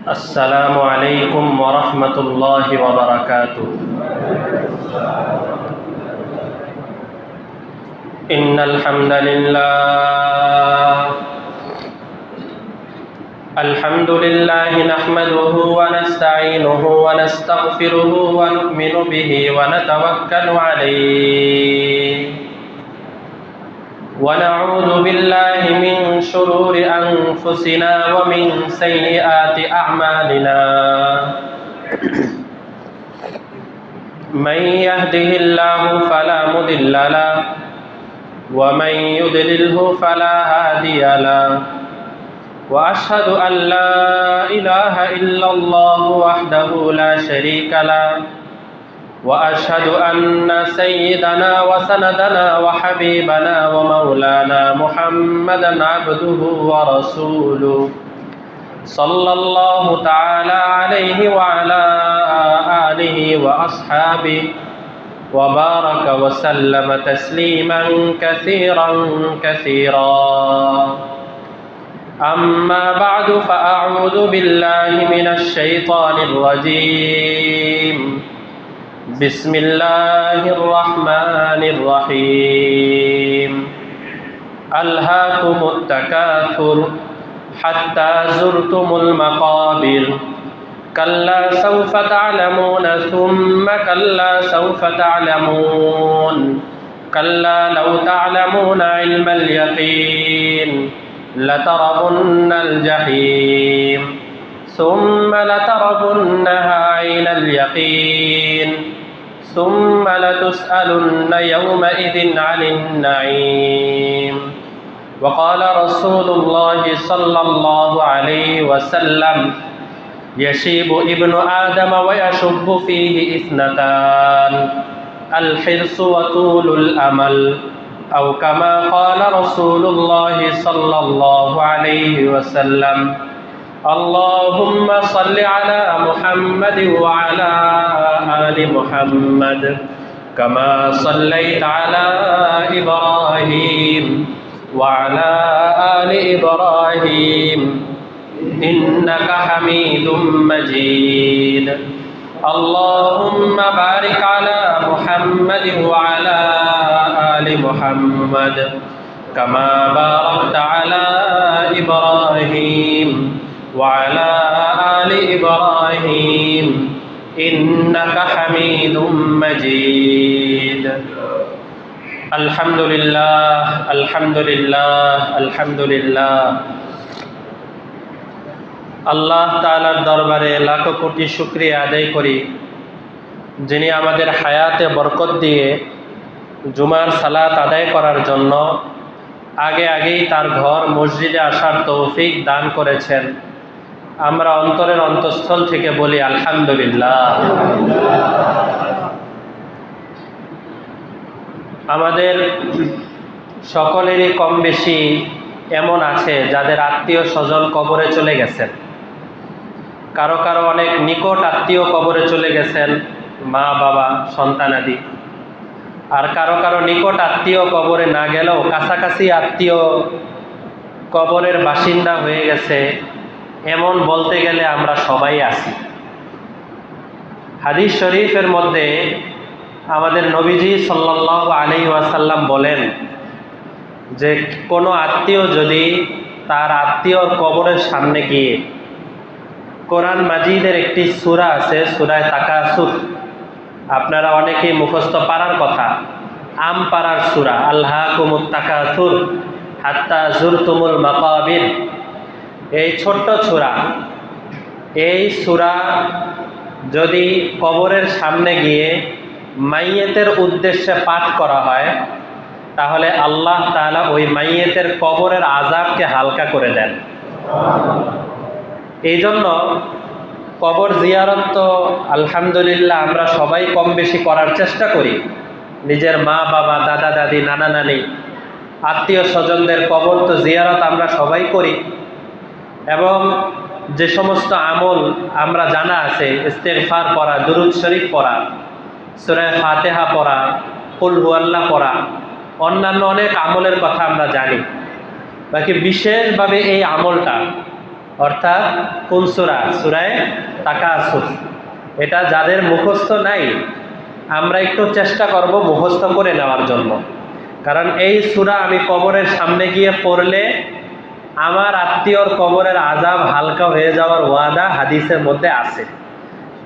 السلام عليكم ورحمة الله وبركاته. إن الحمد لله نحمده ونستعينه ونستغفره ونؤمن به ونتوكل عليه ونعوذ بالله من شرور أنفسنا ومن سيئات أعمالنا. من يهده الله فلا مضل له ومن يضلله فلا هادي له وأشهد أن لا إله إلا الله وحده لا شريك له وأشهد أن سيدنا وسندنا وحبيبنا ومولانا محمدا عبده ورسوله صلى الله تعالى عليه وعلى آله وأصحابه وبارك وسلم تسليما كثيرا كثيرا. أما بعد فأعوذ بالله من الشيطان الرجيم. بسم الله الرحمن الرحيم. ألهاكم التكاثر حتى زرتم المقابر كلا سوف تعلمون ثم كلا سوف تعلمون كلا لو تعلمون علم اليقين لترون الجحيم ثم لترونها عين اليقين ثم لتسألن يومئذ عن النعيم. وقال رسول الله صلى الله عليه وسلم يشيب ابن آدم ويشب فيه اثنتان الحرص وطول الأمل أو كما قال رسول الله صلى الله عليه وسلم. اللهم صل على محمد وعلى آل محمد كما صليت على إبراهيم وعلى آل إبراهيم إنك حميد مجيد. اللهم بارك على محمد وعلى آل محمد كما باركت على إبراهيم وعلى آل إبراهيم إنك حميد مجيد. الحمد لله الحمد لله الحمد لله. আল্লাহ তাআলার দরবারে লাখো কোটি শুকরিয়া আদায় করি, যিনি আমাদের হায়াতে বরকত দিয়ে জুমার সালাত আদায় করার জন্য আগেই তার ঘর মসজিদে আসার তৌফিক দান করেছেন। আমরা অন্তরের অন্তঃস্থল থেকে বলি আলহামদুলিল্লাহ। আমাদের সকলেরই কম বেশি এমন আছে যাদের আত্মীয় স্বজন কবরে চলে গেছেন। কারো কারো অনেক নিকট আত্মীয় কবরে চলে গেছেন, মা বাবা সন্তানাদি। আর কারো কারো নিকট আত্মীয় কবরে না গেলেও কাছাকাছি আত্মীয় কবরের বাসিন্দা হয়ে গেছে, এমন বলতে গেলে আমরা সবাই আছি। হাদিস শরীফের মধ্যে আমাদের নবীজি সাল্লাল্লাহু আলাইহি ওয়াসাল্লাম বলেন যে কোনো আত্মীয় যদি তার আত্মীয়র কবরের সামনে গিয়ে, কোরআন মাজিদের একটি সূরা আছে সূরায়ে তাকাসুর, আপনারা অনেকেই মুখস্থ পারার কথা, আম পারার সূরা, আলহাকুমুত তাকাসুর হাত্তা জুরতুমুল মাকাবির। এই ছোট্ট সূরা, এই সূরা যদি কবরের সামনে গিয়ে মাইয়েতের উদ্দেশ্যে পাঠ করা হয়, তাহলে আল্লাহ তাআলা ওই মাইয়েতের কবরের আযাবকে হালকা করে দেন। এই জন্য কবর জিয়ারত তো আলহামদুলিল্লাহ আমরা সবাই কম বেশি করার চেষ্টা করি। নিজের মা বাবা, দাদা দাদি, নানা নানি, আত্মীয় স্বজনদের কবর তো জিয়ারত আমরা সবাই করি। এবং যে সমস্ত আমল আমরা জানা আছে, ইস্তেগফার পড়া, দুরূদ শরীফ পড়া, সূরা ফাতিহা পড়া, কুল হুয়াল্লাহ পড়া, অন্যান্য অনেক আমলের কথা আমরা জানি। বাকি বিশেষভাবে এই আমলটা অর্থাৎ কোন সূরা? সূরায়ে তাকাসুর। এটা যাদের মুখস্থ নাই আমরা একটু চেষ্টা করব মুখস্থ করে নেওয়ার জন্য, কারণ এই সূরা আমি কবরের সামনে গিয়ে পড়লে আমার আত্মীয়র কবরের আযাব হালকা হয়ে যাওয়ার ওয়াদা হাদিসের মধ্যে আছে,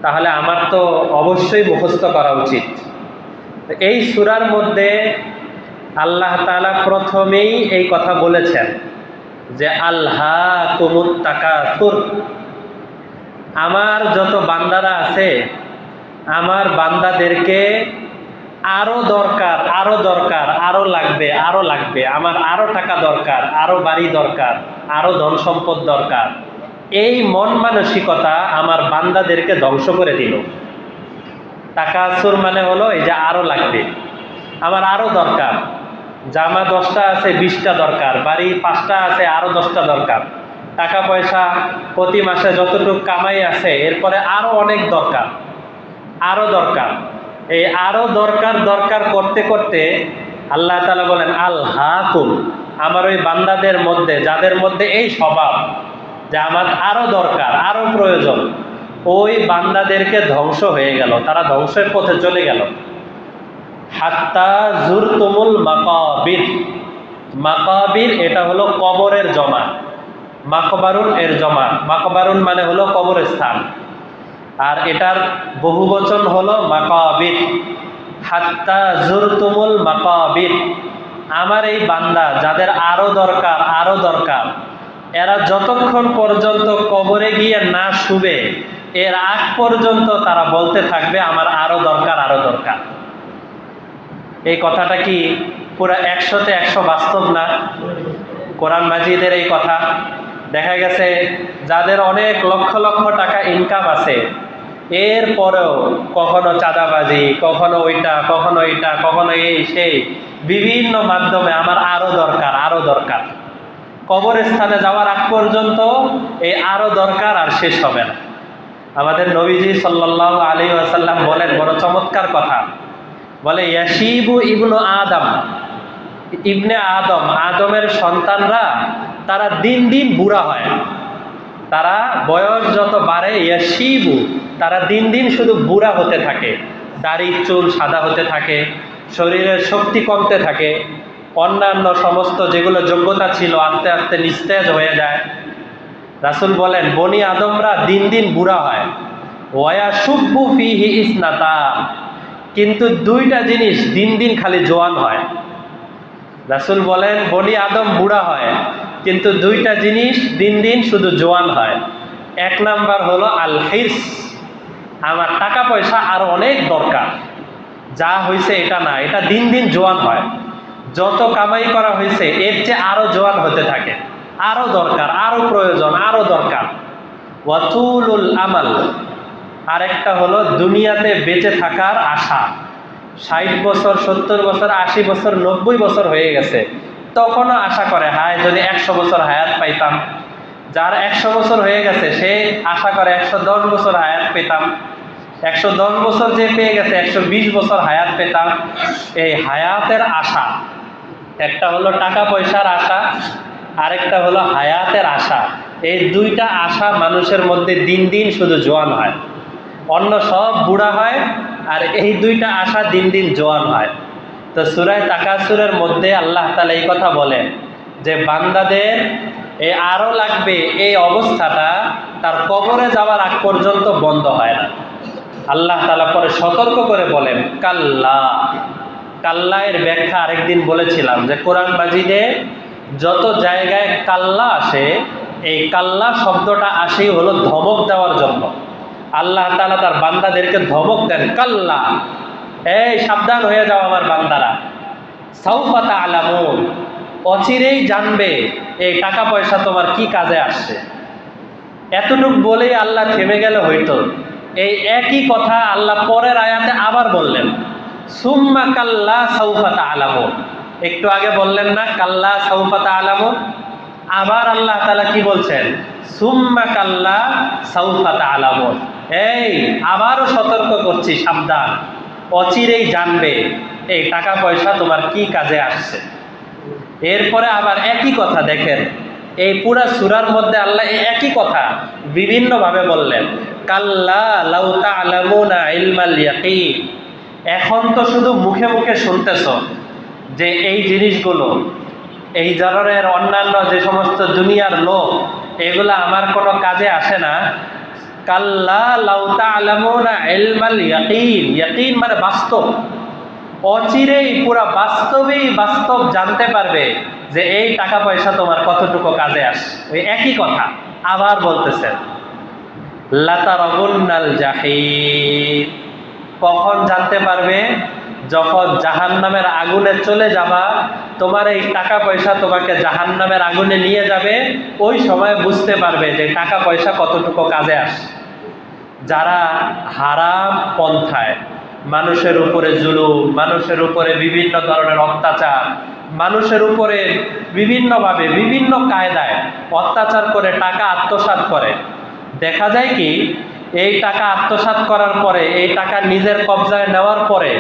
তাহলে আমার তো অবশ্যই মুখস্থ করা উচিত। এই সূরার মধ্যে আল্লাহ তাআলা প্রথমেই এই কথা বলেছেন যে আলহাকুমুত তাকাসুর। আমার যত বান্দারা আছে, আমার বান্দাদেরকে আরো দরকার, আরো দরকার, আরো লাগবে, আরো লাগবে, আমার আরো টাকা দরকার, আরো বাড়ি দরকার, আরো ধন সম্পদ দরকার, এই মন মানসিকতা আমার বান্দাদেরকে ধ্বংস করে দিল। তাকাসুর মানে হলো এই যে আরো লাগবে, আমার আরো দরকার, জামা 10টা আছে 20টা দরকার, বাড়ি 5টা আছে আরো 10টা দরকার, টাকা পয়সা প্রতি মাসে যতটুকু কামাই আছে এরপরে আরো অনেক দরকার, আরো দরকার। এই আরো দরকার দরকার করতে করতে আল্লাহ তাআলা বলেন আলহাকুম, আমার ওই বান্দাদের মধ্যে যাদের মধ্যে এই স্বভাব যে আমার আরো দরকার, আরো প্রয়োজন, ওই বান্দাদেরকে ধ্বংস হয়ে গেল, তারা ধ্বংসের পথে চলে গেল। হাত্তা জুরতুমুল মাকাবির। মাকাবির এটা হলো কবরের জমা, মাকবারুন এর জমা। মাকবারুন মানে হলো কবরস্থান, আর এটার বহুবচন হলো মাকাবির। হাত্তা জুরতুমুল মাকাবির, আমার এই বান্দা যাদের আরো দরকার, আরো দরকার, এরা যতক্ষণ পর্যন্ত কবরে গিয়ে না শুবে এর আগ পর্যন্ত তারা বলতে থাকবে আমার আরো দরকার, আরো দরকার। এই কথাটা কি পুরা 100-তে 100 বাস্তব না? কোরআন মাজিদের এই কথা। দেখা গেছে যাদের অনেক লক্ষ লক্ষ টাকা ইনকাম আছে, এরপরেও কখনো চাঁদাবাজি, কখনো ওইটা, কখনো এইটা, কখনো এই সেই, বিভিন্ন মাধ্যমে আমার আরো দরকার, আরো দরকার। কবরস্থানে যাওয়ার আগ পর্যন্ত এই আরো দরকার আর শেষ হবে না। আমাদের নবীজি সাল্লাল্লাহু আলাইহি ওয়াসাল্লাম বলেন বড় চমৎকার কথা, বলে ইয়াশিবু ইবনু আদম, ইবনে আদম, আদমের সন্তানরা তারা দিন দিন বুড়া হয়। তারা বয়স যত বাড়ে, ইয়াশিবু, তারা দিন দিন শুধু বুড়া হতে থাকে, দাড়ি চুল সাদা হতে থাকে, শরীরের শক্তি কমতে থাকে, অন্যান্য সমস্ত যেগুলো যোগ্যতা ছিল আস্তে আস্তে নিস্তেজ হয়ে যায়। রাসূল বলেন বনি আদমরা দিন দিন বুড়া হয়। ওয়ায়াশুব্বু ফিহি ইসনাতা, কিন্তু দুইটা জিনিস দিন দিন খালি জোয়ান হয়। রাসূল বলেন বনি আদম বুড়া হয়, কিন্তু দুইটা জিনিস দিন দিন শুধু জোয়ান হয়। এক নাম্বার হলো আল হিরস, আমার টাকা পয়সা আরো অনেক দরকার, যা হয়েছে এটা না, এটা দিন দিন জোয়ান হয়, যত কামাই করা হয়েছে এর চেয়ে আরো জোয়ান হতে থাকে, আরো দরকার, আরো প্রয়োজন, আরো দরকার। ওয়াতুলুল আমাল, আরেকটা হলো দুনিয়াতে বেঁচে থাকার আশা। 60 বছর, 70 বছর, 80 বছর, 90 বছর হয়ে গেছে, তখনও আশা করে হায় যদি 100 বছর হায়াত পাইতাম। যার 100 বছর হয়ে গেছে সে আশা করে 110 বছর হায়াত পেতাম। 110 বছর যে পেয়ে গেছে 120 বছর হায়াত পেতাম। এই হায়াতের আশা, একটা হলো টাকা পয়সার আশা, আরেকটা হলো হায়াতের আশা। এই দুইটা আশা মানুষের মধ্যে দিন দিন শুধু জোয়ান হয়, অন্য সব বুড়া হয়, আর এই দুইটা আশা দিন দিন জোয়ান হয়। তো সূরা তাকাসুরের মধ্যে আল্লাহ তাআলা এই কথা বলেন যে বান্দাদের এই আরো লাগবে, এই অবস্থাটা তার কবরে যাওয়ার আগ পর্যন্ত বন্ধ হয় না। আল্লাহ তাআলা পরে সতর্ক করে বলেন কাল্লা। কাল্লা এর ব্যাখ্যা আরেকদিন বলেছিলাম যে কোরআন মাজিদে যত জায়গায় কাল্লা আসে, এই কাল্লা শব্দটা আসেই হলো ধমক দেওয়ার জন্য। আল্লাহ তাআলা তার বান্দাদেরকে ধমক দেন, কাল্লা, এই সাবধান হয়ে যাও আমার বান্দারা, সাউফা তা'লামুন, অচিরেই জানবে এই টাকা পয়সা তোমার কি কাজে আসছে। এতটুকু বলেই আল্লাহ থেমে গেলে হইতো। এই একই কথা আল্লাহ পরের আয়াতে আবার বললেন, সুম্মা কাল্লা সাউফা তা'লামুন। একটু আগে বললেন না কাল্লা সাউফা তা'লামুন, আবার আল্লাহ তাআলা কি বলছেন, সুম্মা কাল্লা সাউফা তা'লামুন। এই আবারও সতর্ক করছি, সাবধান, অচিরেই জানবে এই টাকা পয়সা তোমার কি কাজে আসছে। এরপরে আবার একই কথা দেখেন, এই পুরা সূরার মধ্যে আল্লাহ এই একই কথা বিভিন্নভাবে বললেন, কাল্লা লাউ তা'লামুনা ইলমাল ইয়াকিন। এখন তো শুধু মুখে মুখে শুনতেছ যে এই জিনিসগুলো, এই ধরনের অন্যান্য যে সমস্ত দুনিয়ার লোক, এগুলো আমার কোনো কাজে আসে না। কাল্লা লাউ তা'লামুনা ইলমাল ইয়াকিন, ইয়াকিন মানে বাস্তব, অচিরেই পুরা বাস্তবেই বাস্তব জানতে পারবে যে এই টাকা পয়সা তোমার কতটুকু কাজে আসে। ওই একই কথা আবার বলতেছেন, লাতারাবুন্নাল জাহিম। কখন জানতে পারবে? যখন জাহান্নামের আগুনে চলে যাবা, তোমার এই টাকা পয়সা তোমাকে জাহান্নামের আগুনে নিয়ে যাবে, ওই সময় বুঝতে পারবে যে টাকা পয়সা কতটুকু কাজে আসে। যারা হারাম পন্থায় মানুষের উপরে জুলুম, মানুষের উপরে বিভিন্ন ধরনের অত্যাচার, মানুষের উপরে বিভিন্নভাবে বিভিন্ন কায়দায় অত্যাচার করে টাকা আত্মসাৎ করে, দেখা যায় কি এই টাকা আত্মসাৎ করার পরে, এই টাকা নিজের কবজায় নেওয়ার পরে,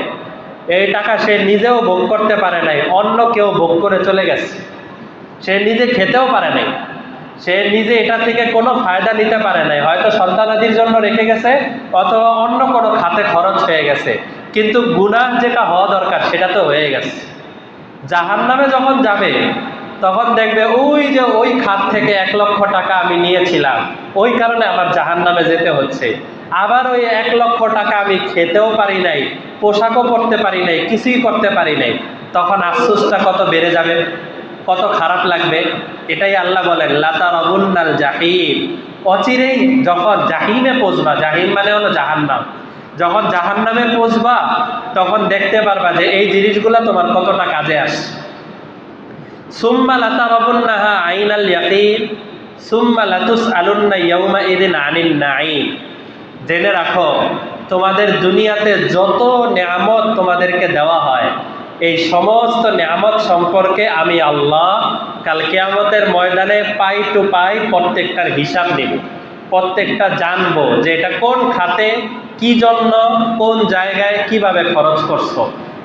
এই টাকা সে নিজেও ভোগ করতে পারে নাই, অন্য কেউ ভোগ করে চলে গেছে। সে নিজে খেতেও পারে নাই, সে নিজে এটা থেকে কোনো ফায়দা নিতে পারে নাই, হয়তো সন্তানাদির জন্য রেখে গেছে অথবা অন্য কোনো খাতে খরচ হয়ে গেছে, কিন্তু গুনাহ যেটা হওয়া দরকার সেটা তো হয়ে গেছে। জাহান্নামে যখন যাবে তখন দেখবে ওই যে ওই খাত থেকে 1 লক্ষ টাকা আমি নিয়েছিলাম, ওই কারণে আমার জাহান্নামে যেতে হচ্ছে। আবার ওই 1 লক্ষ টাকা আমি খেতেও পারি নাই, পোশাকও পরতে পারি নাই, কিছুই করতে পারি নাই, তখন আফসোসটা কত বেড়ে যাবে, কত খারাপ লাগবে। এটাই আল্লাহ বলেন লাতারাবুন্নাল জাহিম। অচিরেই যখন জাহিমে পৌঁছবা, জাহিম মানে হলো জাহান্নাম, যখন জাহান্নামে পৌঁছবা তখন দেখতে পারবা যে এই জিনিসগুলো তোমার কতটা কাজে আসে। সুম্মা লাতারাবুন্নাহা আইনাল ইয়াকিন সুম্মা লাতুসআলুন্না ইয়াউমা ইযিন আনিন নাঈম। জেনে রাখো, তোমাদের দুনিয়াতে যত নেয়ামত তোমাদেরকে দেওয়া হয়, এই সমস্ত নেয়ামত সম্পর্কে আমি আল্লাহ কাল কিয়ামতের ময়দানে পাই টু পাই প্রত্যেকটার হিসাব নেব, প্রত্যেকটা জানবো যে এটা কোন খাতে, কি জন্য, কোন জায়গায়, কিভাবে খরচ করছো,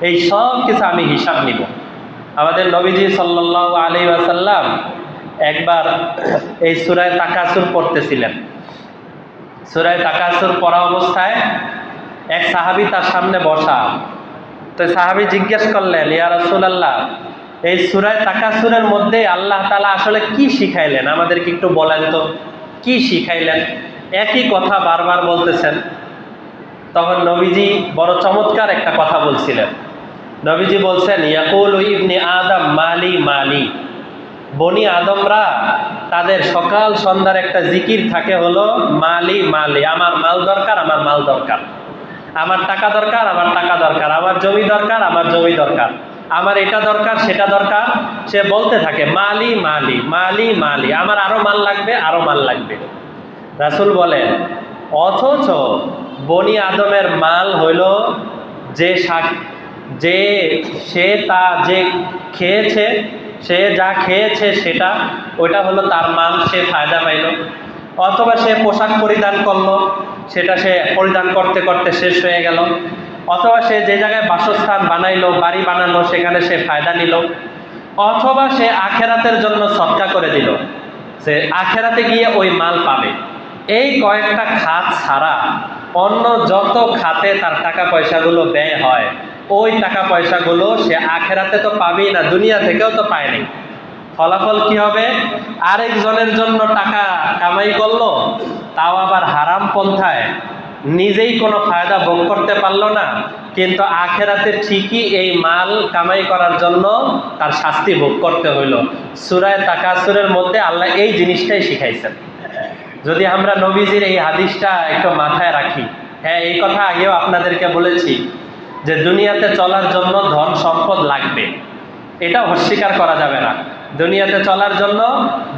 এই সব কিছু আমি হিসাব নিব। আমাদের নবীজি সাল্লাল্লাহু আলাইহি ওয়াসাল্লাম একবার এই সূরা তাকাসুর পড়তেছিলেন। সূরা তাকাসুর পড়া অবস্থায় এক সাহাবী তার সামনে বসা। তো সাহাবী জিজ্ঞেস করলেন, ইয়া রাসূলুল্লাহ, এই সূরা তাকাসুরের মধ্যে আল্লাহ তাআলা আসলে কি শিখাইলেন, আমাদেরকে একটু বলেন তো, কি শিখাইলেন? একই কথা বারবার বলতেছেন। তখন নবীজি বড় চমৎকার একটা কথা বলছিলেন। নবীজি বলছেন, ইয়াকুলু ইবনে আদম মালি মালি। বনি আদমরা তাদের সকাল সন্ধ্যার একটা জিকির থাকে, হলো মালি মালি, আমার মাল দরকার, আমার মাল দরকার, আমার টাকা দরকার, আমার টাকা দরকার, আমার জমি দরকার, আমার জমি দরকার, আমার এটা দরকার, সেটা দরকার। সে বলতে থাকে মালি মালি মালি মালি, আমার আরো মাল লাগবে, আরো মাল লাগবে। রাসূল বলেন, অথচ বনি আদমের মাল হইল যে সে তা যে খেয়েছে, সে যা খেয়েছে সেটা, ওইটা হলো তার মাল, সে ফায়দা পাইল। অথবা সে পোশাক পরিধান করলো, সেটা সে পরিধান করতে করতে শেষ হয়ে গেল। অথবা সে যে জায়গায় বাসস্থান বানাইলো, বাড়ি বানালো, সেখানে সে ফায়দা নিল। অথবা সে আখেরাতের জন্য সদকা করে দিল, সে আখেরাতে গিয়ে ওই মাল পাবে। এই কয়েকটা খাত ছাড়া অন্য যত খাতে তার টাকা পয়সাগুলো ব্যয় হয়, ওই টাকা পয়সাগুলো সে আখেরাতে তো পাবেই না, দুনিয়া থেকেও তো পায়নি। ফলাফল কি হবে? আরেকজনের জন্য টাকা কামাই করলো, তাও আবার হারাম পন্থায়, নিজেই কোনো ফায়দা ভোগ করতে পারলো না, কিন্তু আখেরাতে ঠিকই এই মাল কামাই করার জন্য তার শাস্তি ভোগ করতে হইল। সূরা তাকাসুরের মধ্যে আল্লাহ এই জিনিসটাই শিখাইছেন। যদি আমরা নবীজির এই হাদিসটা একটু মাথায় রাখি, হ্যাঁ, এই কথা আগেও আপনাদেরকে বলেছি যে দুনিয়াতে চলার জন্য ধন সম্পদ লাগবে, এটা অস্বীকার করা যাবে না। দুনিয়াতে চলার জন্য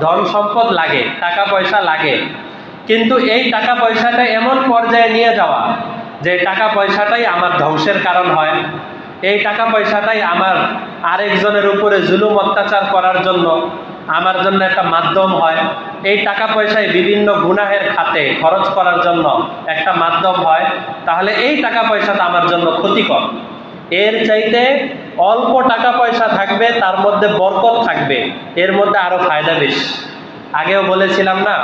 ধন সম্পদ লাগে, টাকা পয়সা লাগে, কিন্তু এই টাকা পয়সাটা এমন পর্যায়ে নিয়ে যাওয়া যে টাকা পয়সাটাই আমার ধ্বংসের কারণ হয়, এই টাকা পয়সাটাই আমার আরেকজনের উপরে জুলুম অত্যাচার করার জন্য আমার জন্য একটা মাধ্যম হয়, এই টাকা পয়সায় বিভিন্ন গুনাহের খাতে খরচ করার জন্য একটা মাধ্যম হয়, তাহলে এই টাকা পয়সাটা আমার জন্য ক্ষতিকর। এর চাইতে অল্প টাকা পয়সা থাকবে, তার মধ্যে বরকত থাকবে, এর মধ্যে আরো ফায়দা বেশি। আগেও বলেছিলাম না,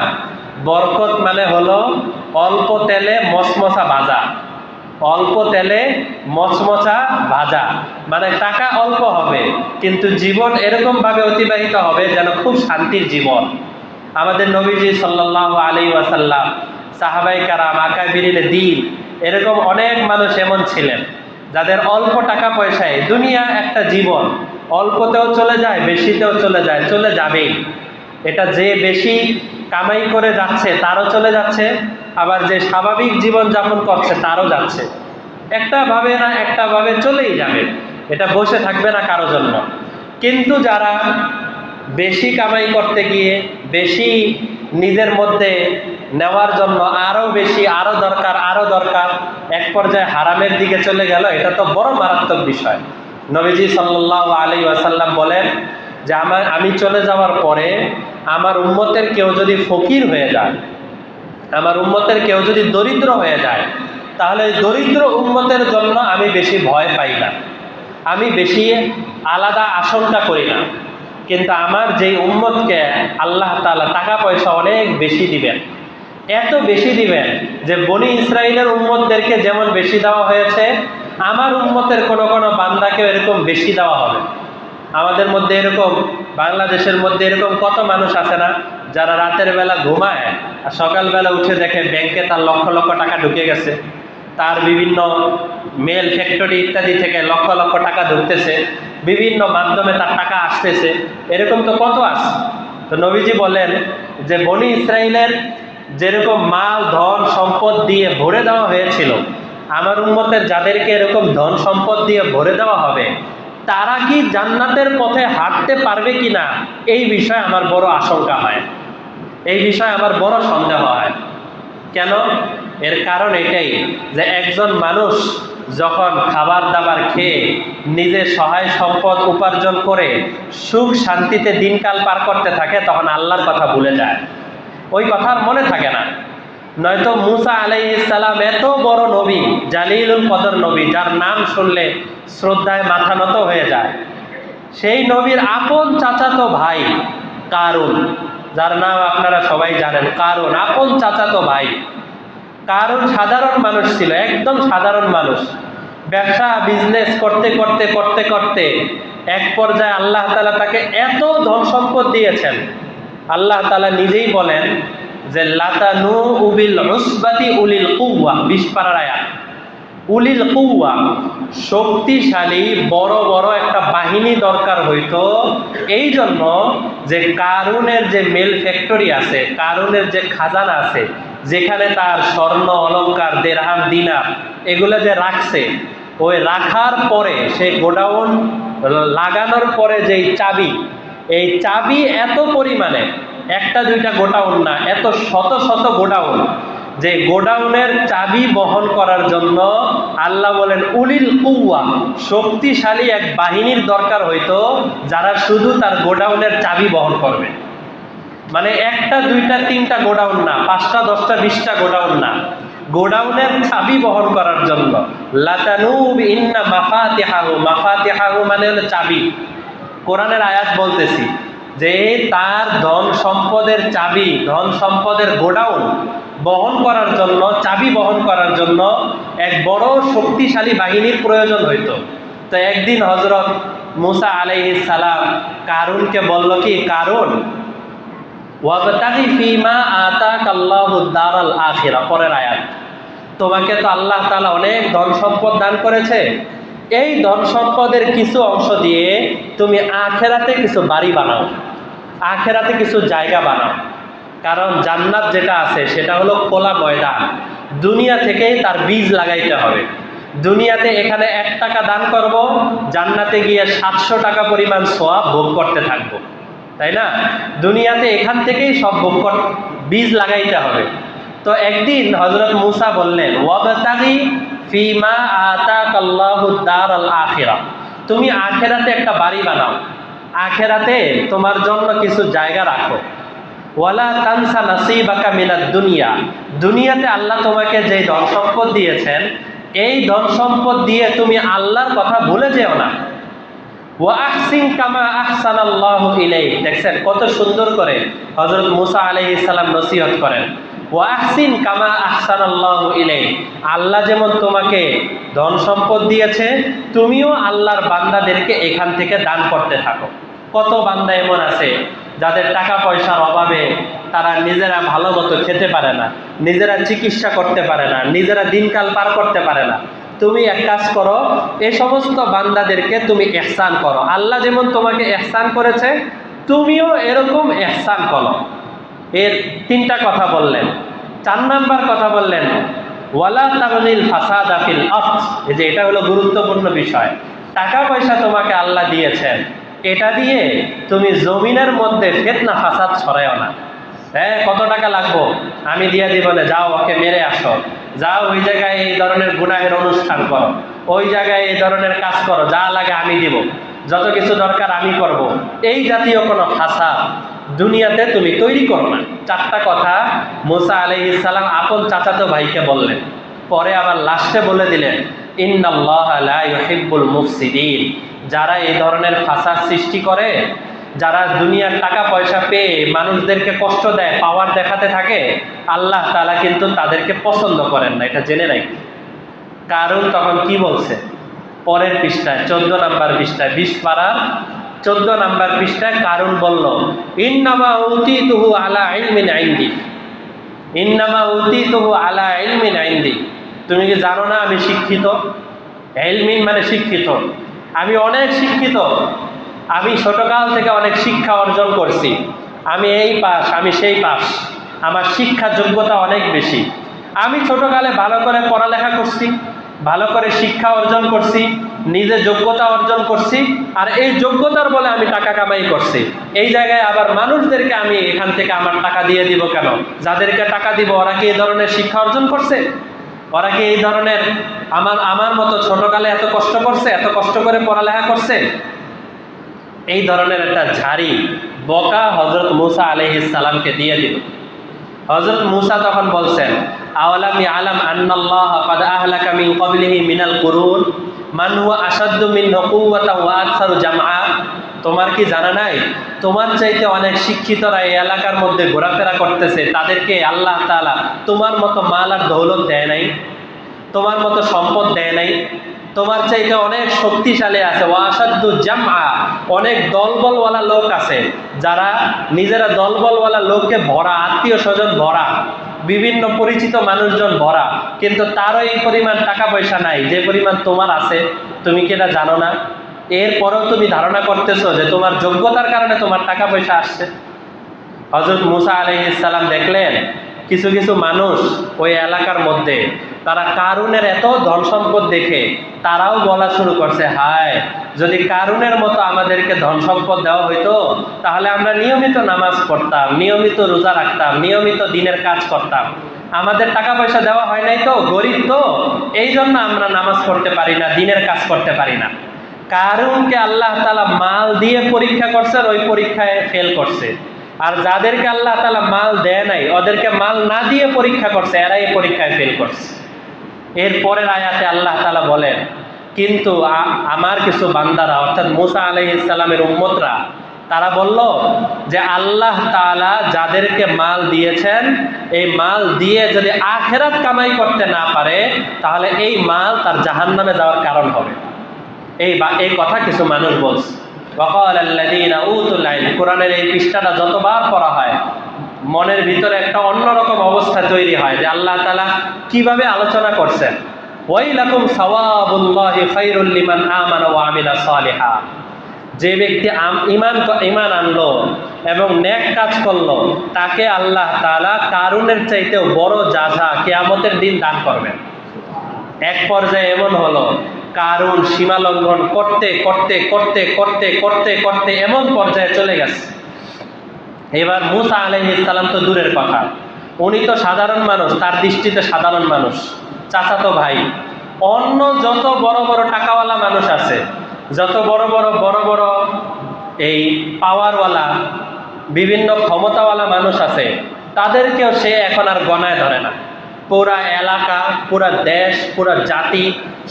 বরকত মানে হলো অল্প তেলে মচমচা ভাজা। অল্প তেলে মচমচা ভাজা মানে টাকা অল্প হবে, কিন্তু জীবন এরকম ভাবে অতিবাহিত হবে যেন খুব শান্তির জীবন। আমাদের নবীজি সাল্লাল্লাহু আলাইহি ওয়াসাল্লাম, সাহাবায়ে কেরাম, আকাবিরিনে দ্বীন, এরকম অনেক মানুষ এমন ছিলেন যাদের অল্প টাকা পয়সায় দুনিয়া একটা জীবন, অল্পতেও চলে যায়, বেশিতেও চলে যায়, চলে যাবেই। এটা যে বেশি কামাই করে যাচ্ছে তারও চলে যাচ্ছে, আবার যে স্বাভাবিক জীবন যাপন করছে তারও যাচ্ছে। একটা ভাবে না একটা ভাবে চলেই যাবে, এটা বসে থাকবে না কারো জন্য। কিন্তু যারা বেশি কামাই করতে গিয়ে বেশি নিজের মধ্যে নেওয়ার জন্য আরো বেশি, আরো দরকার, আরো দরকার, এক পর্যায়ে হারামের দিকে চলে গেল, এটা তো বড় মারাত্মক বিষয়। নবীজি সাল্লাল্লাহু আলাইহি ওয়াসাল্লাম বলেন যে আমি চলে যাওয়ার পরে আমার উম্মতের কেউ যদি ফকির হয়ে যায়, আমার উম্মতের কেউ যদি দরিদ্র হয়ে যায়, তাহলে দরিদ্র উম্মতের জন্য আমি বেশি ভয় পাই না, আমি বেশি আলাদা আশঙ্কা করি না। কিন্তু আমার যেই উম্মতকে আল্লাহ তাআলা টাকা পয়সা অনেক বেশি দিবেন, এত বেশি দিবেন যে বনি ইসরাইলের উম্মতদেরকে যেমন বেশি দেওয়া হয়েছে, আমার উম্মতের কোনো কোনো বান্দাকেও এরকম বেশি দেওয়া হবে। আমাদের মধ্যে এরকম, বাংলাদেশের মধ্যে এরকম কত মানুষ আছে না, যারা রাতের বেলা ঘুমায় আর সকালবেলা উঠে দেখে ব্যাংকে তার লক্ষ লক্ষ টাকা ঢুকে গেছে, তার বিভিন্ন মেল ফ্যাক্টরি ইত্যাদি থেকে লক্ষ লক্ষ টাকা ঢুকতেছে, বিভিন্ন মাধ্যমে তার টাকা আসতেছে, এরকম তো কত আছে। তো নবীজি বলেন যে বনি ইসরাইলের যেরকম মাল ধন সম্পদ দিয়ে ভরে দেওয়া হয়েছিল, আমার উম্মতের যাদেরকে এরকম ধন সম্পদ দিয়ে ভরে দেওয়া হবে, তারা কি জান্নাতের পথে হাঁটতে পারবে কিনা, এই বিষয়ে আমার বড় আশঙ্কা হয়, এই বিষয়ে আমার বড় সন্দেহ হয়। কেন? এর কারণ এটাই যে একজন মানুষ যখন খাবার দাবার খেয়ে নিজের সহায় সম্পদ উপার্জন করে সুখ শান্তিতে দিনকাল পার করতে থাকে, তখন আল্লাহর কথা ভুলে যায়, ওই কথা আর মনে থাকে না। নয়তো মুসা আলাইহিস সালাম এত বড় নবী, জালিলুল কদর নবী, যার নাম শুনলে শ্রদ্ধায় মাথা নত হয়ে যায়, সেই নবীর আপন চাচাতো ভাই কারুন, যার নাম আপনারা সবাই জানেন, কারুন আপন চাচাতো ভাই। কারুন সাধারণ মানুষ ছিল, একদম সাধারণ মানুষ। ব্যবসা বিজনেস করতে করতে করতে করতে এক পর্যায়ে আল্লাহ তাআলা তাকে এত ধন সম্পদ দিয়েছেন, আল্লাহ তাআলা নিজেই বলেন যে লাতানু উবিল উসবাতি উলিল কুওয়া, 20 পারার আয়াত। উলিল কুওয়া, শক্তিশালী বড় বড় একটা বাহিনী দরকার হইতো, এই জন্য যে কারুনের যে মেল ফ্যাক্টরি আছে, কারুনের যে খাজানা আছে, যেখানে তার স্বর্ণ অলংকার দেরহাম দিনার এগুলো যে রাখছে, ওই রাখার পরে সেই গোডাউন লাগানোর পরে যেই চাবি, এই চাবি এত পরিমাণে, একটা দুইটা গোডাউন না, এত শত শত গোডাউন, যে গোডাউনের চাবি বহন করার জন্য আল্লাহ বলেন উলিল কুওয়া, শক্তিশালী এক বাহিনীর দরকার হইতো, যারা শুধু তার গোডাউনের চাবি বহন করবে। মানে একটা দুইটা তিনটা গোডাউন না, 5টা 10টা 20টা গোডাউন না, গোডাউনের চাবি বহন করার জন্য। লাতানু ইন্না মাফাতিহাহু, মাফাতিহাহু মানে হলো চাবি। কোরআনের আয়াত বলতেছি যে তার ধন সম্পদের চাবি, ধন সম্পদের গোডাউন বহন করার জন্য, চাবি বহন করার জন্য এক বড় শক্তিশালী বাহিনীর প্রয়োজন হইতো। তো একদিন হযরত মুসা আলাইহিস সালাম কারুনকে বলল কি, কারুন ওয়াবতাগি ফীমা আতাকাল্লাহুদ দারাল আখিরা, পরের আয়াত, তোমাকে তো আল্লাহ তাআলা অনেক ধন সম্পদ দান করেছে, এই ধন সম্পদের কিছু অংশ দিয়ে তুমি আখেরাতে কিছু বাড়ি বানাও, আখেরাতে কিছু জায়গা বানাও। কারণ জান্নাত যেটা আছে সেটা হলো খোলা ময়দান, দুনিয়া থেকেই তার বীজ লাগাইতে হবে। দুনিয়াতে এখানে 1 টাকা দান করব, জান্নাতে গিয়ে 700 টাকা পরিমাণ সওয়াব ভোগ করতে থাকবো, তাই না? দুনিয়াতে এখান থেকেই সব বীজ লাগাইতে হবে। তো একদিন হযরত মুসা বললেন ওয়াবতাগি ফীমা আতাকাল্লাহুদ দারাল আখিরা, তুমি আখেরাতে একটা বাড়ি বানাও, আখেরাতে তোমার জন্য কিছু জায়গা রাখো। ওয়ালা তানসা নাসিবাকা মিনাদ দুনিয়া, দুনিয়াতে আল্লাহ তোমাকে যে ধন সম্পদ দিয়েছেন, এই ধন সম্পদ দিয়ে তুমি আল্লাহর কথা ভুলে যেও না। ওয়া আহসিন কামা আহসানাল্লাহু ইলাইক। দেখছেন কত সুন্দর করে হযরত মুসা আলাইহিস সালাম নসিহত করেন, ওয়া আহসিন কামা আহসানাল্লাহু ইলাইক। আল্লাহ যেমন তোমাকে ধন সম্পদ দিয়েছে, তুমিও আল্লাহর বান্দাদেরকে এখান থেকে দান করতে থাকো। কত বান্দা এমন আছে যাদের টাকা পয়সার অভাবে তারা নিজেরা ভালো মতো খেতে পারে না, নিজেরা চিকিৎসা করতে পারে না, নিজেরা দিনকাল পার করতে পারে না। তুমি এক কাজ করো, এই সমস্ত বান্দাদেরকে তুমি ইহসান করো। আল্লাহ যেমন তোমাকে ইহসান করেছে, তুমিও এরকম ইহসান করো। এর তিনটা কথা বললেন। 4 নাম্বার কথা বললেন, ওয়ালা তাগনিল ফাসাদা ফিল আরদ। এই যে এটা হলো গুরুত্বপূর্ণ বিষয়। টাকা পয়সা তোমাকে আল্লাহ দিয়েছেন, এটা দিয়ে তুমি জমিনের মধ্যে ফিতনা ফাসাদ ছড়ায়ও না। হ্যাঁ, কত টাকা লাগবো আমি দিয়ে দিব না, যাও ওকে মেরে আসো, যাও ওই জায়গায় এই ধরনের গুনাহের অনুষ্ঠান করো, ওই জায়গায় এই ধরনের কাজ করো, যা লাগে আমি দিব, যত কিছু দরকার আমি করব। এই জাতীয় কোনো ফাসাদ দুনিয়াতে তুমি তৈরি করো না। 4টা কথা মুসা আলাইহিস সালাম আপন চাচাতো ভাইকে বললেন। পরে আবার লাস্টে বলে দিলেন, ইন্নাল্লাহা লা ইউহিব্বুল মুফসিদিন। যারা এই ধরনের ফাসাদ সৃষ্টি করে, যারা দুনিয়ার টাকা পয়সা পেয়ে মানুষদেরকে কষ্ট দেয়, পাওয়ার দেখাতে থাকে, আল্লাহ তাআলা কিন্তু তাদেরকে পছন্দ করেন না, এটা জেনে রাখি। কারণ তখন কি বলছে পরের পৃষ্ঠায়, 14 নাম্বার পৃষ্ঠায়, 20 পারার 14 নাম্বার পৃষ্ঠায় কারণ বলল, ইন্নামা উতিতুহু আলা ইলমিন ইনদি। ইন্নামা উতিতুহু আলা ইলমিন ইনদি। তুমি কি জানো না আমি শিক্ষিত? ইলমিন মানে শিক্ষিত। আমি অনেক শিক্ষিত, আমি ছোটকাল থেকে অনেক শিক্ষা অর্জন করছি, আমি এই পাস, আমি সেই পাস, আমার শিক্ষা যোগ্যতা অনেক বেশি। আমি ছোটকালে ভালো করে পড়ালেখা করছি, ভালো করে শিক্ষা অর্জন করছি, নিজে যোগ্যতা অর্জন করছি, আর এই যোগ্যতার বলে আমি টাকা কামাই করছি। এই জায়গায় আবার মানুষদেরকে আমি এখান থেকে আমার টাকা দিয়ে দিব কেন? যাদেরকে টাকা দিব ওরা কি এই ধরনের শিক্ষা অর্জন করছে? ওরা কি এই ধরনের আমার মতো ছোটকালে এত কষ্ট করছে, এত কষ্ট করে পড়ালেখা করছে? এই ধরনের একটা ঝাড়ি বকা হযরত মুসা আলাইহিস সালামকে দিয়ে দিল। হযরত মুসা তখন বলছেন, আওয়ালাম ইয়ালাম আন্নাল্লাহ ক্বাদ আহলাকা মিন ক্বাবলিহি মিনাল কুরুন মান হুয়া আশাদ্দু মিনহু কুওয়াতান ওয়া আকসারু জামআ। তোমার কি জানা নাই তোমার চাইতে অনেক শিক্ষিতরা এই এলাকার মধ্যে ঘোরাফেরা করতেছে, তাদেরকে আল্লাহ তাআলা তোমার মতো মাল আর দৌলত দেয় নাই, তোমার মতো সম্পদ দেয় নাই, তোমার চাইতে অনেক শক্তিশালী আছে। ওয়াসাদ্দু জামআ, অনেক দলবলওয়ালা লোক আছে, যারা নিজেরা দলবলওয়ালা লোককে ভরা, আত্মীয় স্বজন ভরা, বিভিন্ন পরিচিত মানুষজন ভরা, কিন্তু তারও এই পরিমাণ টাকা পয়সা নাই যে পরিমাণ তোমার আছে। তুমি কি এটা জানো না? এরপরেও তুমি ধারণা করতেছো যে তোমার যোগ্যতার কারণে তোমার টাকা পয়সা আসছে। হযরত মুসা আলাইহিস সালাম দেখলেন কিছু কিছু মানুষ ওই এলাকার মধ্যে, তারা কারুনের এত ধন সম্পদ দেখে তারাও বলা শুরু করছে, হায় যদি কারুনের মতো আমাদেরকে ধন সম্পদ দেওয়া হইতো, তাহলে আমরা নিয়মিত নামাজ পড়তাম, নিয়মিত রোজা রাখতাম, নিয়মিত দিনের কাজ করতাম। আমাদের টাকা পয়সা দেওয়া হয় নাই তো, গরিব তো, এই জন্য আমরা নামাজ পড়তে পারি না, দিনের কাজ করতে পারি না। কারুনকে আল্লাহ তাআলা মাল দিয়ে পরীক্ষা করছেন, ওই পরীক্ষায় ফেল করছে। আর যাদেরকে আল্লাহ তাআলা মাল দেয় নাই, ওদেরকে মাল না দিয়ে পরীক্ষা করছে, এরা এই পরীক্ষায় ফেল করছে। এর পরের আয়াতে আল্লাহ তাআলা বলেন, কিন্তু আমার কিছু বান্দারা, অর্থাৎ মুসা আলাইহিস সালামের উম্মতরা, তারা বলল যে আল্লাহ তাআলা যাদেরকে মাল দিয়েছেন, এই মাল দিয়ে যদি আখিরাত কামাই করতে না পারে, তাহলে এই মাল তার জাহান্নামে যাওয়ার কারণ হবে। এই কথা কিছু মানুষ বলছে। ওয়াকালাল্লাযীনা উতুল ইলম, কোরআনের এই পৃষ্ঠাটা যতবার পড়া হয় মনের ভিতরে একটা অন্যরকম অবস্থা তৈরি হয় যে আল্লাহ তাআলা কিভাবে আলোচনা করছেন। ওয়াইলাকুম সাওয়াবুল্লাহি খায়রুল লিমান আমানা ওয়া আমিলা সালিহা। যে ব্যক্তি ঈমান আনলো এবং নেক কাজ করলো, তাকে আল্লাহ তাআলা কারুনের চাইতেও বড় জাযা কিয়ামতের দিন দান করবেন। এক পর্যায়ে এমন হলো, কারুন সীমা লঙ্ঘন করতে করতে করতে করতে করতে করতে এমন পর্যায়ে চলে গেছে। এবার মুসা আলাইহিস সালাম তো দূরের কথা, উনি তো সাধারণ মানুষ, তার দৃষ্টিতে সাধারণ মানুষ, চাচাতো ভাই। অন্য যত বড় বড় টাকাওয়ালা মানুষ আছে, যত বড় বড় এই পাওয়ারওয়ালা বিভিন্ন ক্ষমতাওয়ালা মানুষ আছে, তাদেরকেও সে এখন আর গণায় ধরে না। পুরা এলাকা, পুরা দেশ, পুরা জাতি,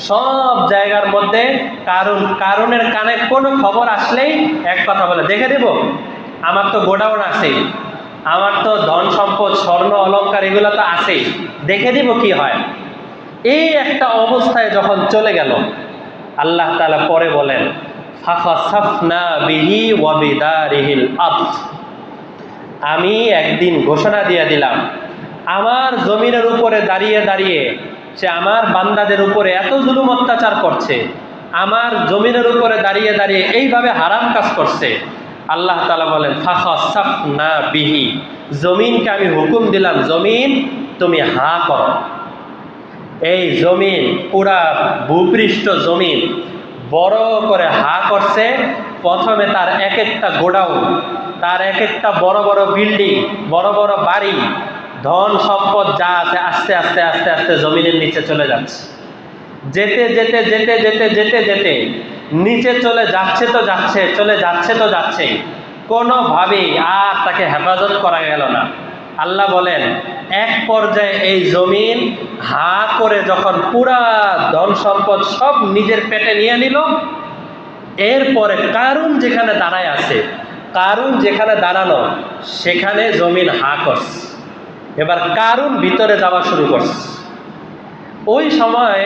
সব জায়গার মধ্যে কারুনের কানে কোনো খবর আসলেই এক কথা বলে, দেখে দেব, আমার তো গোডাউন আছে, আমার তো ধন সম্পদ স্বর্ণ অলংকার এগুলো তো আছেই, দেখে দিব কি হয়। এই একটা অবস্থায় যখন চলে গেল, আল্লাহ তাআলা পরে বলেন ফাখাসাফনা বিহি ওয়া বিদারিহিল আরদ, আমি একদিন ঘোষণা দিয়ে দিলাম, আমার জমিনের উপরে দাঁড়িয়ে দাঁড়িয়ে সে আমার বান্দাদের উপরে এত জুলুম অত্যাচার করছে, আমার জমিনের উপরে দাঁড়িয়ে দাঁড়িয়ে এইভাবে হারাম কাজ করছে। আল্লাহ তাআলা বলেন ফাখাসাফনা বিহি, জমিনকে আমি হুকুম দিলাম, জমিন তুমি হা করো। এই জমিন, পুরা ভূপৃষ্ঠ জমিন বড় করে হা করছে। প্রথমে তার এক একটা গোডাউন, তার এক একটা বড় বড় বিল্ডিং, বড় বড় বাড়ি, ধন সম্পদ যা আছে আস্তে আস্তে আস্তে আস্তে জমিনের নিচে চলে যাচ্ছে। যেতে যেতে যেতে যেতে যেতে যেতে নিচে চলে যাচ্ছে তো যাচ্ছে, চলে যাচ্ছে তো যাচ্ছে, কোনোভাবেই আর তাকে হেফাজত করা গেল না। আল্লাহ বলেন এক পর্যায়ে এই জমিন হা করে যখন পুরা ধন সম্পদ সব নিজের পেটে নিয়ে নিল, এরপরে কারুন যেখানে দাঁড়ায় আছে, কারুন যেখানে দাঁড়ানো সেখানে জমিন হা করছে। এবার কারুন ভিতরে যাওয়া শুরু করছে। ওই সময়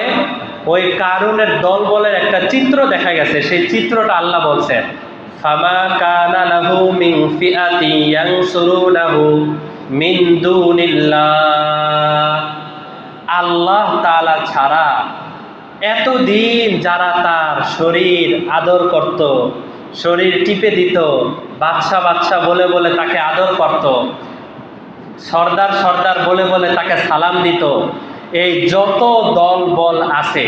ওই কারুনের দলবলের একটা চিত্র দেখা গেছে, সেই চিত্রটা আল্লাহ বলছেন ফামা কানা লাহু মিন ফিআতি ইয়ানসুরুনাহু মিন দুনিল্লাহ, আল্লাহ তাআলা ছাড়া এতদিন যারা তার শরীর আদর করত, শরীর টিপে দিত, বাদশা বাদশা বলে বলে তাকে আদর করত, সর্দার সর্দার বলে বলে তাকে সালাম দিত, এই যত দল বল আছে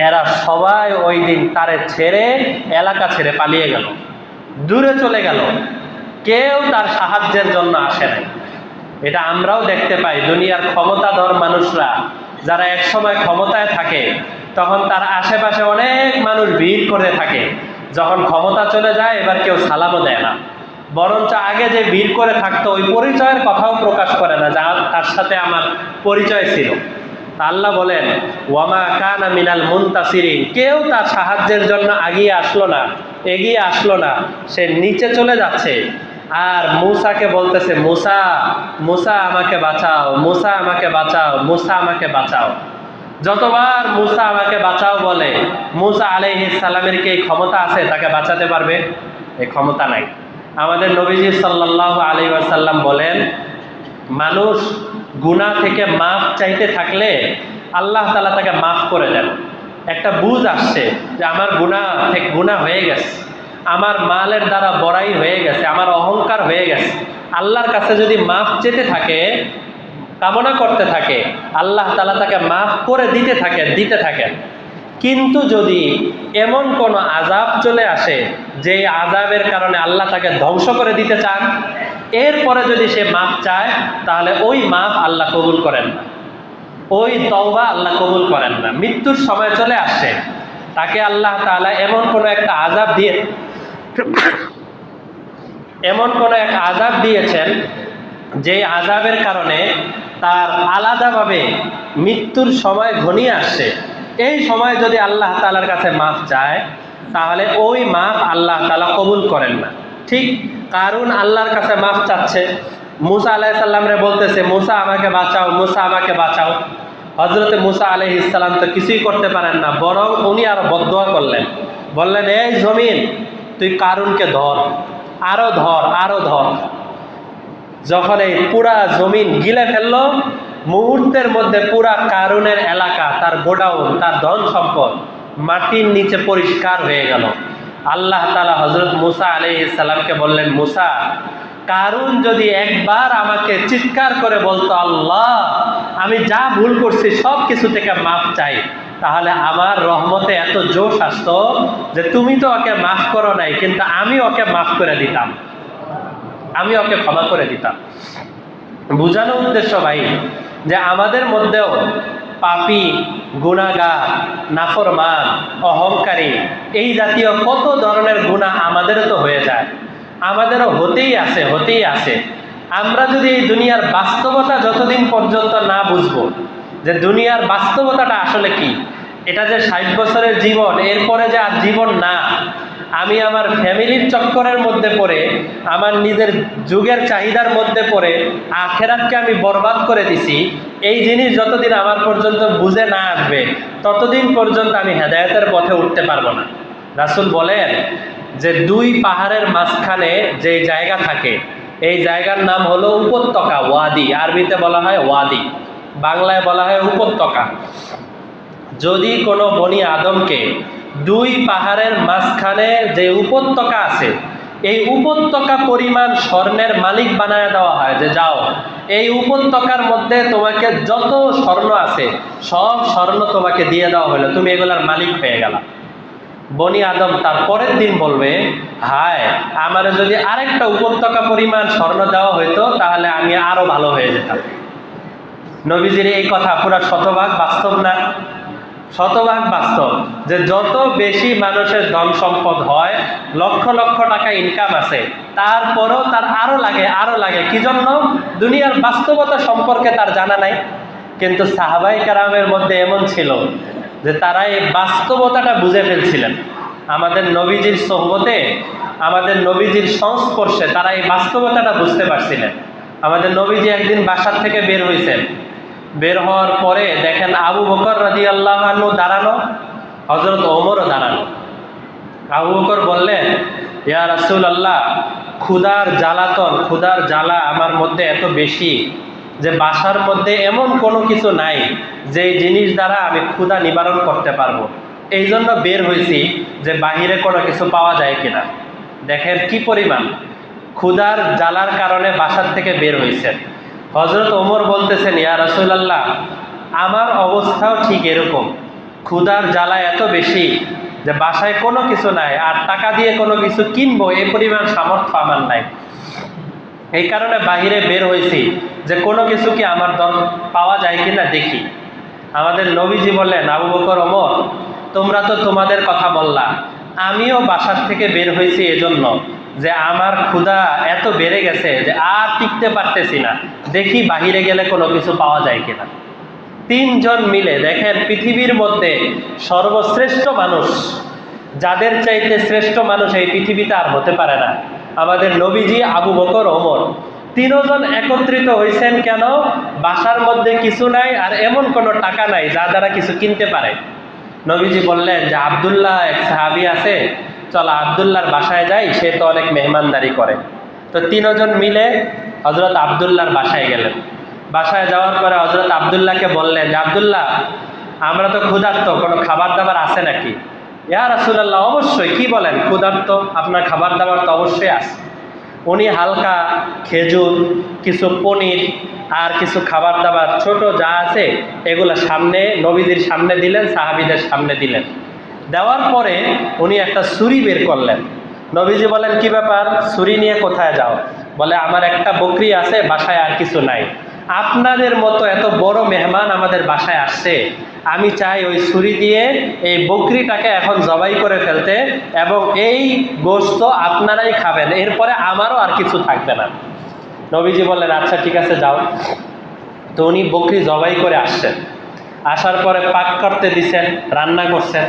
এরা সবাই ওই দিন তারে ছেড়ে, এলাকা ছেড়ে পালিয়ে গেল, দূরে চলে গেল, কেউ তার সাহায্যের জন্য আসে নাই। এটা আমরাও দেখতে পাই, দুনিয়ার ক্ষমতাধর মানুষরা যারা একসময় ক্ষমতায় থাকে তখন তার আশেপাশে অনেক মানুষ ভিড় করে থাকে, যখন ক্ষমতা চলে যায় এবার কেউ সালামও দেয় না, বরঞ্চ আগে যে ভিড় করে থাকতো ওই পরিচয়ের কথাও প্রকাশ করে না, যা তার সাথে আমার পরিচয় ছিল। আল্লাহ বলেন ওয়ামা কানা মিনাল মুনতাসিরিন, কেউ তার সাহায্যের জন্য এগিয়ে আসলো না, সে নিচে চলে যাচ্ছে। আর মূসাকে বলতেছে মূসা, মূসা আমাকে বাঁচাও, মূসা আমাকে বাঁচাও, মূসা আমাকে বাঁচাও। যতবার মূসা আমাকে বাঁচাও বলে, মূসা আলাইহিস সালামের কি এই ক্ষমতা আছে তাকে বাঁচাতে পারবে? এই ক্ষমতা নাই। আমাদের নবীজি সাল্লাল্লাহু আলাইহি ওয়াসাল্লাম বলেন মানুষ গুনাহ থেকে মাফ চাইতে থাকলে আল্লাহ তাআলা তাকে মাফ করে দেন। একটা বুঝ আসছে যে আমার গুনাহ হয়ে গেছে, আমার মালের দ্বারা বড়াই হয়ে গেছে, আমার অহংকার হয়ে গেছে, আল্লাহর কাছে যদি মাফ চেতে থাকে, কামনা করতে থাকে, আল্লাহ তাআলা তাকে মাফ করে দিতে থাকেন। কিন্তু যদি এমন কোনো আযাব চলে আসে যে আযাবের কারণে আল্লাহ তাকে ধ্বংস করে দিতে চান, এরপরে যদি সে মাফ চায় তাহলে ওই মাফ আল্লাহ কবুল করেন না, ওই তওবা আল্লাহ কবুল করেন না। মৃত্যুর সময় চলে আসছে, তাকে আল্লাহ তাআলা এমন কোনো এক আযাব দিয়েছেন যে আযাবের কারণে তার আলাদাভাবে মৃত্যুর সময় ঘনিয়ে আসছে। এই সময় যদি আল্লাহ তাআলার কাছে মাফ চায় তাহলে ওই মাফ আল্লাহ তাআলা কবুল করেন না। ঠিক কারুন আল্লাহর কাছে মাফ চাচ্ছে, মূসা আলাইহিস সালামরে বলতেছে মূসা আমাকে বাঁচাও, মূসা আমাকে বাঁচাও। হযরতে মূসা আলাইহিস সালাম তো কিছুই করতে পারেন না, বরং উনি আরো বদদোয়া করলেন, বললেন এই জমিন তুই কারুনকে ধর, আরো ধর, আরো ধর। যখন এই পুরা জমিন গিলে ফেললো, মুহূর্তের মধ্যে পুরা কারুনের এলাকা, তার গোডাউন, তার ধন সম্পদ মাটির নিচে পরিষ্কার হয়ে গেল। আল্লাহ তাআলা হযরত মূসা আলাইহিস সালামকে বললেন মূসা, কারুন যদি একবার আমাকে চিৎকার করে বলতো আল্লাহ আমি যা ভুল করছি সব কিছু থেকে মাফ চাই, তাহলে আমার রহমতে এত জোশ আসতো যে তুমি তো ওকে মাফ করো নাই, কিন্তু আমি ওকে মাফ করে দিতাম, আমি ওকে ক্ষমা করে দিতাম। বুঝানোর উদ্দেশ্য ভাই যে আমাদের মধ্যেও পাপী, গুনাহগার, নাফরমান, অহংকারী এই জাতীয় কত ধরনের গুনাহ আমাদেরও তো হয়ে যায়, আমাদেরও হতেই আছে। আমরা যদি এই দুনিয়ার বাস্তবতা যতদিন পর্যন্ত না বুঝবো, যে দুনিয়ার বাস্তবতাটা আসলে কি। এটা যে 60 বছরের জীবন, এরপরে যে আর জীবন না। আমি আমার ফ্যামিলির চক্করের মধ্যে পড়ে, আমার নিজের যুগের চাহিদার মধ্যে পড়ে আখেরাতকে আমি বরবাদ করে দিছি। এই জিনিস যতদিন আমার পর্যন্ত বুঝে না আসবে, ততদিন পর্যন্ত আমি হেদায়েতের পথে উঠতে পারবো না। রাসূল বলেন যে দুই পাহাড়ের মাঝখানে যে জায়গা থাকে, এই জায়গার নাম হলো উপত্যকা, ওয়াদি। আরবিতে বলা হয় ওয়াদি, বাংলায় বলা হয় উপত্যকা। যদি কোনো বনি আদমকে দুই পাহাড়ের মাঝখানে যে উপত্যকা আছে, এই উপত্যকা পরিমাণ স্বর্ণের মালিক বানায় দেওয়া হয়, যে যাও এই উপত্যকার মধ্যে তোমাকে যত স্বর্ণ আছে সব স্বর্ণ তোমাকে দিয়ে দেওয়া হলো, তুমি এগুলার মালিক হয়ে গেলা। বনি আদম তার পরের দিন বলবে, হায়, আমার যদি আরেকটা উপত্যকা পরিমাণ স্বর্ণ দেওয়া হইতো তাহলে আমি আরো ভালো হয়ে যেতাম। নবীজির এই কথা পুরা শতভাগ বাস্তব না? শতভাগ বাস্তব। যে যত বেশি মানুষের ধন সম্পদ হয়, লক্ষ লক্ষ টাকা ইনকাম আছে, তারপরও তার আরো লাগে। কি জন্য? দুনিয়ার বাস্তবতা সম্পর্কে তার জানা নাই। কিন্তু সাহাবায়ে কেরামের মধ্যে এমন ছিল যে তারা এই বাস্তবতাটা বুঝে ফেলছিলেন। আমাদের নবীজির সোহবতে, আমাদের নবীজির সংস্পর্শে তারা এই বাস্তবতাটা বুঝতে পারছিলেন। আমাদের নবীজি একদিন বাসার থেকে বের হয়েছেন। বের হওয়ার পরে দেখেন আবু বকর রাদিয়াল্লাহু আনহু দাঁড়ানো, হযরত ওমরও দাঁড়ানো। আবু বকর বললেন, ইয়া রাসূলুল্লাহ, ক্ষুধার জ্বালাতন, ক্ষুধার জ্বালা আমার মধ্যে এত বেশি যে বাসার মধ্যে এমন কোনো কিছু নাই যে জিনিস দ্বারা আমি ক্ষুধা নিবারণ করতে পারবো। এই জন্য বের হয়েছি যে বাহিরে কোনো কিছু পাওয়া যায় কিনা। দেখেন কি পরিমাণ ক্ষুধার জ্বালার কারণে বাসার থেকে বের হয়েছেন। হযরত ওমর বলতেছেন, ইয়া রাসূলুল্লাহ, আমার অবস্থাও ঠিক এরকম। ক্ষুধার জ্বালা এত বেশি যে বাসায় কোনো কিছু নাই, আর টাকা দিয়ে কোনো কিছু কিনবো এই পরিমাণ সামর্থ্য আমার নাই। এই কারণে বাহিরে বের হয়েছি যে কোনো কিছু কি আমার পাওয়া যায় কিনা দেখি। আমাদের নবীজি বললেন, আবু বকর, ওমর, তোমরা তো তোমাদের কথা বললা, আমিও বাসার থেকে বের হয়েছি এজন্য যে আমার ক্ষুধা এত বেড়ে গেছে যে আর টিকতে পারতেছি না, দেখি বাহিরে গেলে কোনো কিছু পাওয়া যায় কিনা। তিনজন মিলে, দেখেন পৃথিবীর মধ্যে সর্বশ্রেষ্ঠ মানুষ, যাদের চাইতে শ্রেষ্ঠ মানুষ এই পৃথিবীতে আর হতে পারে না, আমাদের নবীজি, আবু বকর, ওমর, তিনজন একত্রিত হয়েছেন। কেন? বাসার মধ্যে কিছু নাই আর এমন কোনো টাকা নাই যা দ্বারা কিছু কিনতে পারে। নবীজি বললেন যে আব্দুল্লাহ, এক সাহাবী আছে, চলো আব্দুল্লাহর বাসায় যাই, সে তো অনেক মেহমানদারি করে। তো তিনজন মিলে হযরত আব্দুল্লাহর বাসায় গেলেন। বাসায় যাওয়ার পরে হযরত আব্দুল্লাহকে বললেন যে আব্দুল্লাহ, আমরা তো ক্ষুধার্ত, কোনো খাবার দাবার আছে নাকি? ইয়া রাসূলুল্লাহ, অবশ্যই। কি বলেন, ক্ষুধার্ত, আপনার খাবার দাবার তো অবশ্যই আছে। উনি হালকা খেজুর, কিছু পনির আর কিছু খাবার দাবার ছোট যা আছে এগুলো সামনে, নবীজির সামনে দিলেন, সাহাবীদের সামনে দিলেন। দেওয়ার পরে উনি একটা ছুরি বের করলেন। নবীজি বলেন, কি ব্যাপার, ছুরি নিয়ে কোথায় যাও? বলে, আমার একটা বকরি আছে, বাসায় আর কিছু নাই। আপনাদের মতো এত বড় মেহমান আমাদের বাসায় আসছে, আমি চাই ওই ছুরি দিয়ে এই বকরিটাকে এখন জবাই করে ফেলতে, এবং এই গোশত আপনারাই খাবেন, এরপরে আমারও আর কিছু থাকবে না। নবীজি বললেন, আচ্ছা ঠিক আছে, যাও। তো উনি বকরি জবাই করে আসছেন। আসার পরে পাক করতে দিছেন, রান্না করছেন।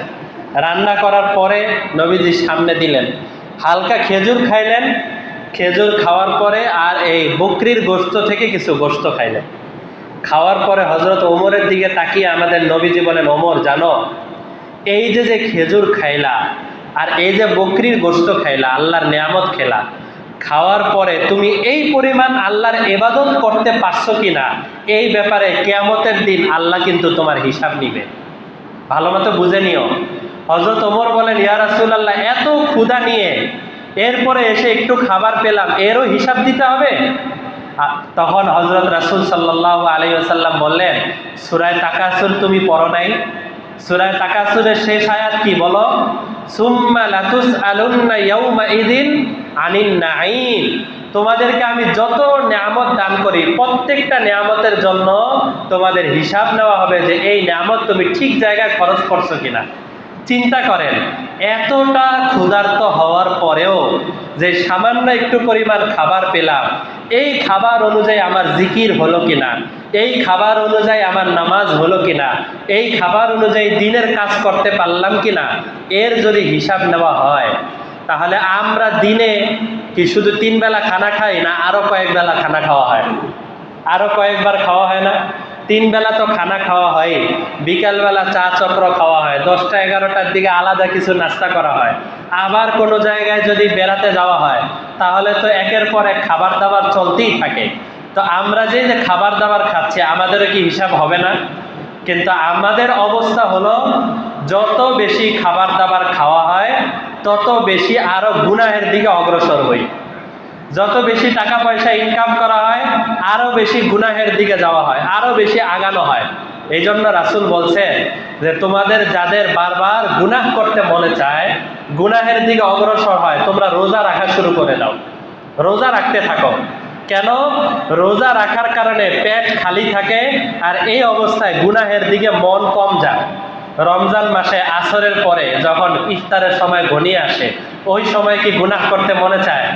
রান্না করার পরে নবীজির সামনে দিলেন, হালকা খেজুর খাইলেন। খেজুর খাওয়ার পরে আর এই বকরির গোশত থেকে কিছু গোশত খাইলেন। খাওয়ার পরে হযরত ওমরের দিকে তাকিয়ে আমাদের নবীজি বলেন, ওমর, জানো, এই যে যে খেজুর খাইলা আর এই যে বকরির গোশত খাইলা, আল্লাহর নিয়ামত খেলা, খাওয়ার পরে তুমি এই পরিমাণ আল্লাহর ইবাদত করতে পারছো কিনা, এই ব্যাপারে কিয়ামতের দিন আল্লাহ কিন্তু তোমার হিসাব নিবে, ভালো মতো বুঝে নিও। হযরত ওমর বলেন, ইয়া রাসূলুল্লাহ, এত ক্ষুধা নিয়ে এরপরে এসে একটু খাবার পেলাম, এরও হিসাব দিতে হবে? তখন হযরত রাসূল সাল্লাল্লাহু আলাইহি ওয়াসাল্লাম বললেন, সূরা তাকাসুর তুমি পড়ো নাই? সূরা তাকাসুরের শেষ আয়াত কি বলো? সুম্মা লাতুসআলুন্না ইয়াউমা ইযিন আনিন নাঈম। তোমাদেরকে আমি যত নিয়ামত দান করি, প্রত্যেকটা নিয়ামতের জন্য তোমাদের হিসাব নেওয়া হবে যে এই নিয়ামত তুমি ঠিক জায়গায় খরচ করছো কিনা। চিন্তা করেন, এতটা ক্ষুধার্ত হওয়ার পরেও যে সামান্য একটু পরিমাণ খাবার পেলাম, এই খাবার অনুযায়ী আমার জিকির হলো কিনা, এই খাবার অনুযায়ী আমার নামাজ হলো কিনা, এই খাবার অনুযায়ী দিনের কাজ করতে পারলাম কিনা, এর যদি হিসাব নেওয়া হয় তাহলে আমরা দিনে কি শুধু 3 বেলা খানা খাই না আরো কয়েক বেলা খানা খাওয়া হয়, আরো কয়েকবার খাওয়া হয় না? 3 বেলা তো খানা খাওয়া হয়, বিকালবেলা চা চক্র খাওয়া হয়, 10টা 11টার দিকে আলাদা কিছু নাস্তা করা হয়, আবার কোনো জায়গায় যদি বেড়াতে যাওয়া হয় তাহলে তো একের পর এক খাবার দাবার চলতেই থাকে। তো আমরা যে যে খাবার দাবার খাচ্ছি আমাদেরও কি হিসাব হবে না? কিন্তু আমাদের অবস্থা হলো যত বেশি খাবার দাবার খাওয়া হয় তত বেশি আরো গুনাহের দিকে অগ্রসর হই, যত বেশি টাকা পয়সা ইনকাম করা হয় আরো বেশি গুনাহের দিকে যাওয়া হয়, আরো বেশি আগানো হয়। এই জন্য রাসূল বলছে যে তোমাদের যাদের বারবার গুনাহ করতে মনে চায়, গুনাহের দিকে অগ্রসর হয়, তোমরা রোজা রাখা শুরু করে দাও, রোজা রাখতে থাকো। কেন? রোজা রাখার কারণে পেট খালি থাকে আর এই অবস্থায় গুনাহের দিকে মন কম যায়। রমজান মাসে আসরের পরে যখন ইফতারের সময় ঘনিয়ে আসে ওই সময় কি গুনাহ করতে মনে চায়?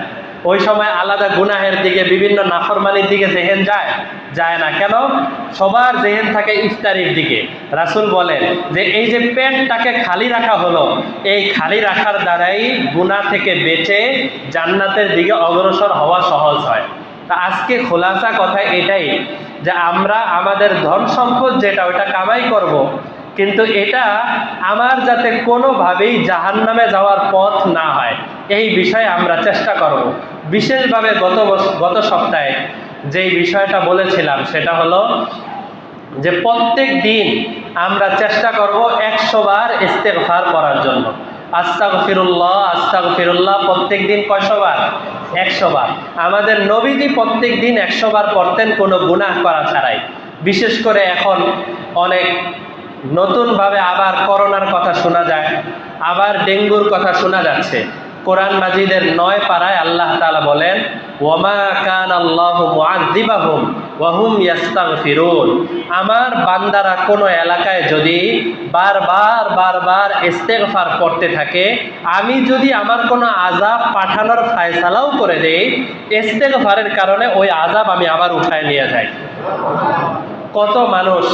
ওই সময় আলাদা গুনাহের দিকে বিভিন্ন নাফরমানির দিকে জেহেন যায়? যায় না। কেন? সবার জেহেন থাকে ইফতারির দিকে। রাসূল বলেন যে এই যে পেটটাকে খালি রাখা হলো, এই খালি রাখার দ্বারাই গুনাহ থেকে বেঁচে জান্নাতের দিকে অগ্রসর হওয়া সহজ হয়। তা আজকে খোলাসা কথা এটাই যে আমরা আমাদের ধন সম্পদ যেটা ওটা কামাই করব, কিন্তু এটা আমার যাতে কোনোভাবেই জাহান্নামে যাওয়ার পথ না হয় এই বিষয়ে আমরা চেষ্টা করব। বিশেষভাবে গত সপ্তাহে যেই বিষয়টা বলেছিলাম সেটা হলো যে প্রত্যেক দিন আমরা চেষ্টা করব 100 বার ইস্তেগফার করার জন্য। আস্তাগফিরুল্লাহ আস্তাগফিরুল্লাহ প্রত্যেক দিন কয়শো বার? 100 বার। আমাদের নবীজি প্রত্যেক দিন 100 বার পড়তেন কোনো গুনাহ করা ছাড়াই। বিশেষ করে এখন অনেক নতুনভাবে আবার করোনার কথা শোনা যায়, আবার ডেঙ্গুর কথা শোনা যাচ্ছে। কোরআন মাজিদের 9 পারায় আল্লাহ তাআলা বলেন ওয়ামা কানাল্লাহু মুআযযিবাহুম ওয়া হুম ইস্তাগফিরুন। আমার বান্দারা কোনো এলাকায় যদি বারবার ইস্তেগফার করতে থাকে, আমি যদি আমার কোনো আযাব পাঠানোর ফয়সালাও করে দেই, ইস্তেগফারের কারণে ওই আযাব আমি আবার উঠায় নিয়ে যাই। কত মানুষ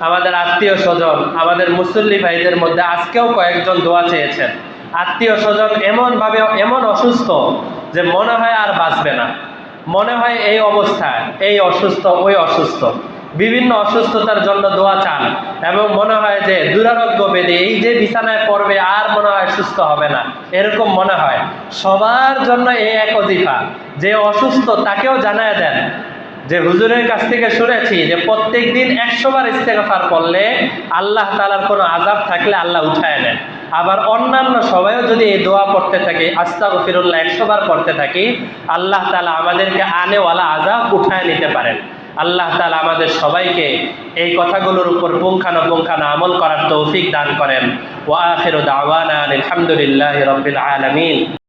আমাদের আত্মীয় স্বজন, আমাদের মুসল্লি ভাইদের মধ্যে আজকেও কয়েকজন দোয়া চেয়েছেন। আত্মীয় স্বজন এমনভাবে এমন অসুস্থ যে মনে হয় আর বাঁচবে না, মনে হয় এই অবস্থা, এই অসুস্থ ওই অসুস্থ, বিভিন্ন অসুস্থতার জন্য দোয়া চান এবং মনে হয় যে দুরারোগ্য ব্যাধি, এই যে বিছানায় পড়বে আর মনে হয় সুস্থ হবে না, এরকম মনে হয়। সবার জন্য এই এক ওজিফা, যে অসুস্থ তাকেও জানায় দেন যে হুজুরের কাছ থেকে শুনেছি যে প্রত্যেক দিন 100 বার ইস্তেগফার করলে আল্লাহ তাআলার কোনো আযাব থাকলে আল্লাহ উঠায় নেন। আবার অন্যান্য সবাইও যদি এই দোয়া পড়তে থাকি, আস্তাগফিরুল্লাহ 100 বার পড়তে থাকি, আল্লাহ তাআলা আমাদেরকে আনেওয়ালা আযাব উঠায় নিতে পারেন। আল্লাহ তাআলা আমাদের সবাইকে এই কথাগুলোর উপর পুঙ্খানুপুঙ্খানু আমল করার তৌফিক দান করেন। ওয়া আখিরু দাওয়ানা আলহামদুলিল্লাহি রাব্বিল আলামিন।